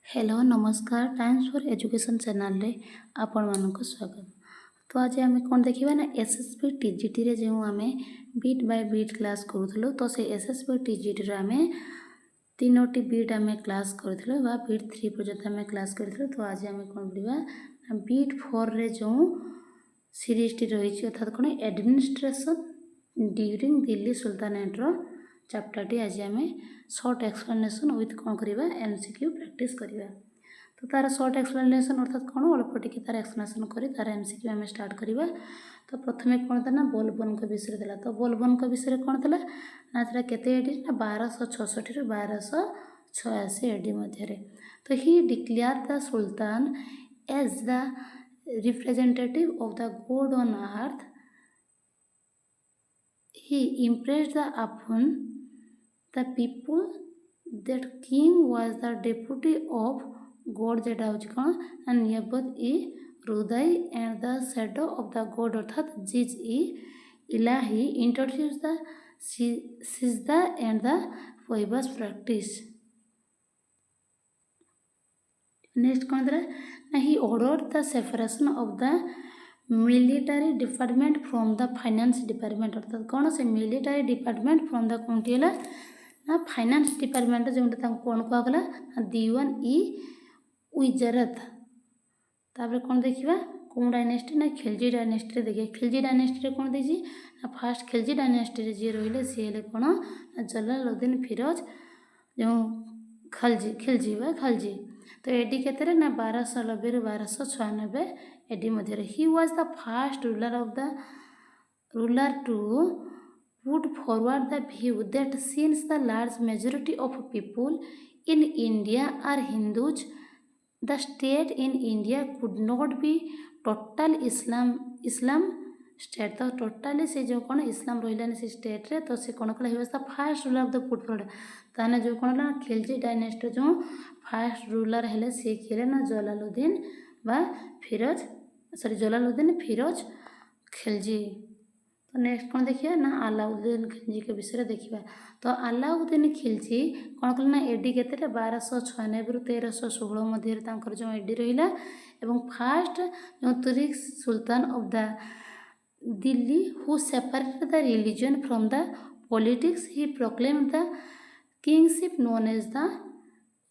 Hello नमस्कार times for education channel रे आपण मानक स्वागत। तो आज आम कौन देखा ना एसएसबी टीजीटी रे जो आम बीट बाय बीट क्लास करूँ तो से एसएसबी टीजीटी रे आम तीनोटी बीट आम क्लास करूँ बा बीट 3 पर्यंत आम क्लास करूँ। तो आज आम कौन पढ़ा बीट 4 रे जो सीरीज टी रही अर्थात कौन एडमिनिस्ट्रेशन ड्यूरिंग दिल्ली सुल्तानेट रो चैप्टर टी आज आम शॉर्ट एक्सप्लेनेशन विथ कौन करवा एमसीक्यू प्रैक्टिस करवा। तो तार शॉर्ट एक्सप्लेनेशन अर्थात कौन अल्प टी तार एक्सप्लेनेशन कर तार एमसीक्यू आम स्टार्ट करवा। तो प्रथम कौन था ना बोलबन विषय था। तो बोलबन विषय कौन था ना था केते एडी ना 1266 रु 1286 एडी मध्य। तो he declared the sultan as the representative of the god on earth. He impressed upon the people that king was the deputy of God जेटा होची कौन and नियबत ई हृदय and the shadow of the God अर्थात जिज ई इलाही introduced the सिजदा and the फॉइबस practice। Next कौन था ना he ordered the separation of the military department from the finance department अर्थात कौन से मिलिटारी डिपार्टमेंट फ्रॉम द कौन टी ना फाइनेंस डिपार्टमेंट जो कौन कहला दीवान ई उइजरत। तापर कौन देखा कौन डायनेस्टी ना खिलजी डायनेस्टी देखिए खिलजी डायनेस्टी कौन देखिए ना फास्ट खिलजी डायनेस्टी जी रही सी हेले कौन ना जलालुद्दीन फिरोज जो खिलजी व खिलजी। तो एडी केते ना 1290 रु 1296 एडी मध्य। He was the first ruler to put forward the view that since the large majority of people in India are Hindus, the state in India could not be total Islam state। तो totally से जो कौन इस्लाम रही से state रे तो से कौन कला ही was the fast ruler of the put forward. ताने जो कौन ना खिलजी डायनेस्टी जो फास्ट रूलर हेले से किले ना जलालुद्दीन बा फिरोज जलालुद्दीन फिरोज खिलजी। तो नेक्स्ट कौन देखिए ना अलाउद्दीन खिलजी के विषय देखिए। तो अलाउद्दीन खिलजी कौन कले ना एडी केते 1296 रु 1316 मध्य जो एडी रहिला एवं फास्ट जो Turk sultan of the Delhi who separated the religion from the politics. He proclaimed the kingship known as the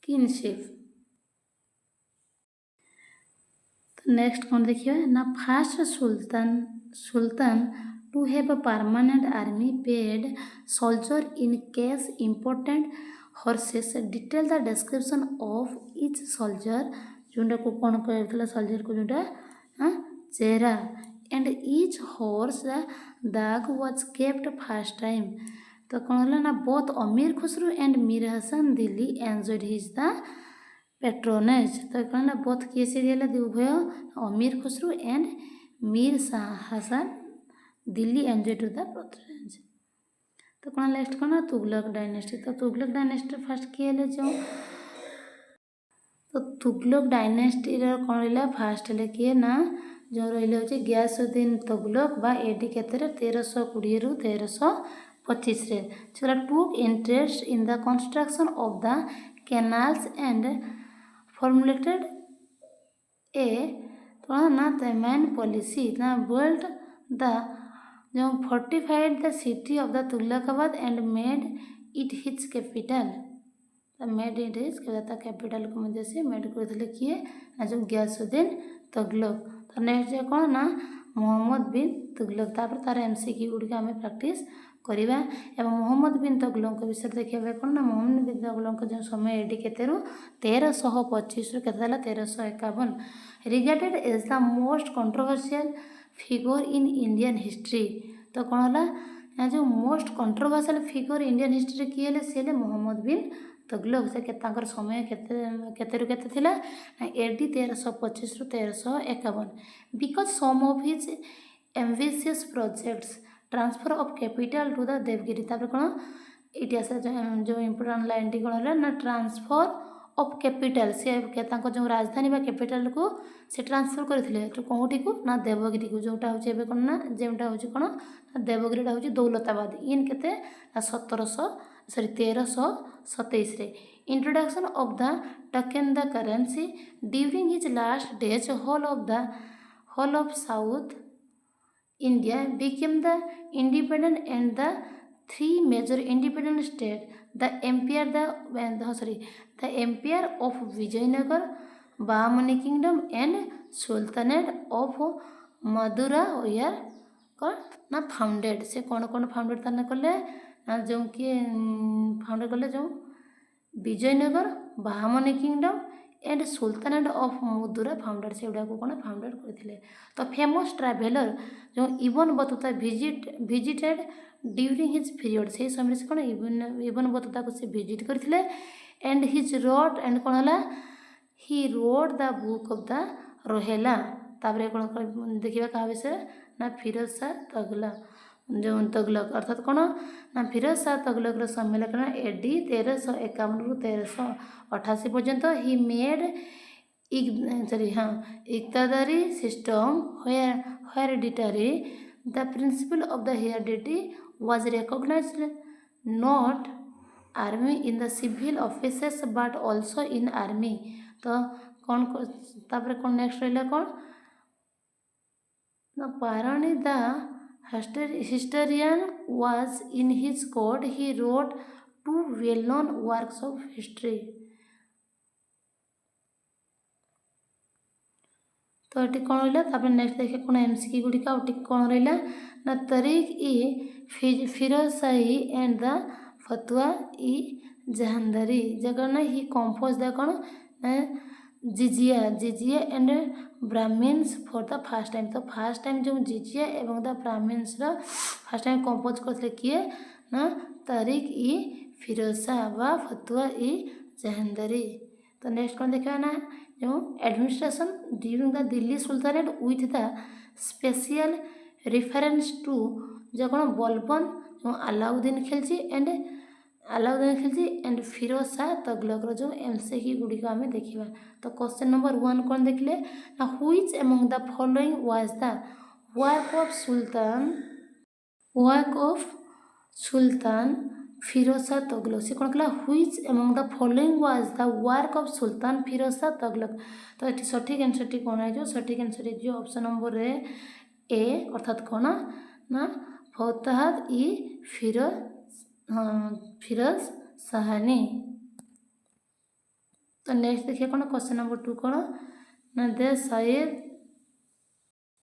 kingship. Next कौन देखिए ना first sultan to have a permanent army paid soldier in case important horses detail the description of each soldier जोटा को कौन कहला soldier को जोटा चेहरा एंड ईच हॉर्स दाग वाज केप्ट फर्स्ट टाइम। तो कौन है ना both Amir Khusru and Mir Hasan Delhi enjoyed his the patronage. तो कौन ना बोथ किए से दिए उभय Amir Khusru and Mir Hasan Delhi enjoyed the patronage. तो कौन नेक्स्ट कौन तुगलक डायनेस्टी। तो तुगलक डायनेस्टी फर्स्ट किए जो तो तुगलक डायनेस्टी कौन रहा फास्ट हेल्ले किए ना जो रही हूँ गयासुद्दीन तुगलक बा एडी केते 1320 रु 1325 रे जो took interest in the construction of the canals and formulated a ना the main policy ना built the जो fortified the city of the Tughlakabad and made it his capital। Made it his capital को मध्य से मेड कर किए ना जो गयासुद्दीन तुगलक। तो नेक्स्ट जो कौन ना मोहम्मद बिन तुगलक। तापर तार एमसीक्यू गुड़िक आम प्रैक्टिस करवा एवं मोहम्मद बिन तुगलक विषय देखा कौन ना मोहम्मद बिन तुगलक जो समय एडी केते 1325 रु केते 1351 regarded as the most controversial figure in Indian history. तो कौन है जो most controversial figure Indian history किए सी मोहम्मद बिन तुगलक। से समय केते थिला एडी 1325 रु 1351 because some of his ambitious projects transfer of capital to the Devagiri. तापर कौन इतिहास जो इम्पोर्टेंट लाइन टी कौन ना ट्रांसफर ऑफ कैपिटल से जो राजधानी बा कैपिटल को से ट्रांसफर करथिले तो कौटी को ना देवगिरी को जोटा होचे एबे कोन ना जेमटा होचे कोन देवगिरी टा होचे दौलताबाद इन केते 1327 रे introduction of the token the currency during his last days whole of South India became the independent and the three major independent states the empire of Vijayanagar, Bahmani kingdom and Sultanate of Madura were କ'ଣ ନା ଫାଉଣ୍ଡେଡ଼। ସେ କ'ଣ ଫାଉଣ୍ଡେଡ଼ ତାହେଲେ କଲେ ନା ଯେଉଁ କିଏ founded କଲେ ଯେଉଁ Vijayanagara, Bahmani kingdom and sultanate of Madura founded सेगुड़ा को कौन फाउंडेड करते। तो फेमस ट्राभेलर जो Ibn Battuta visited during his period से समय से कौन इबन बतुता को से विजिट करते एंड हिज रोड एंड कौन है he wrote the book of the Rohilla. तापर कौन देखा क्या विषय ना फिरोज शाह तगलक जो तगलक अर्थात कौन ना फिरोज शाह तगलक सम्मेलन एडी 1351 रु 1388 पर्यंत ही मेड इक्तादारी system hereditary the principle of the heredity was recognised not army in the civil offices but also in army. तो कौन तापर कौन नेक्स्ट रहा कौन ना Barani the historian was in his court he wrote two well-known works of history। तो ये कौन रहा तापर नेक्स्ट देखिए कौन एमसीक्यू गुड़िका कौन रहा ना तरीक इ फिरोज शाही एंड द फतुआ इ जहांदारी जगह ना ही कंपोज द कौन ना jizya and Brahmins for the first time. तो फास्ट टाइम जो जिजिया एवं the Brahmins first time compose करते किए ना तारिक इ फिरोज शाह व फतुआ इ जहांदारी। तो नेक्स्ट कौन देखा ना जो administration during the Delhi sultanate with the special reference to जो कौन बलबन जो अलाउद्दीन खिलजी एंड फिरोज शाह तगलक जो एमसीक्यू गुड़िक आम देखा। तो क्वेश्चन नंबर 1 कौन देखले ना which among the following was the work of sultan Firoz Shah Tughlaq. से कौन कहला which among the following was the work of sultan Firoz Shah Tughlaq. तो ये सठिक आंसर टी कौन है जो सठिक आंसर जो ऑप्शन नंबर ए अर्थात कौन ना फतहत इ फिरोज शाहानी। तो नेक्स्ट देखिए कौन क्वेश्चन नंबर 2 कौन ना दे सैयद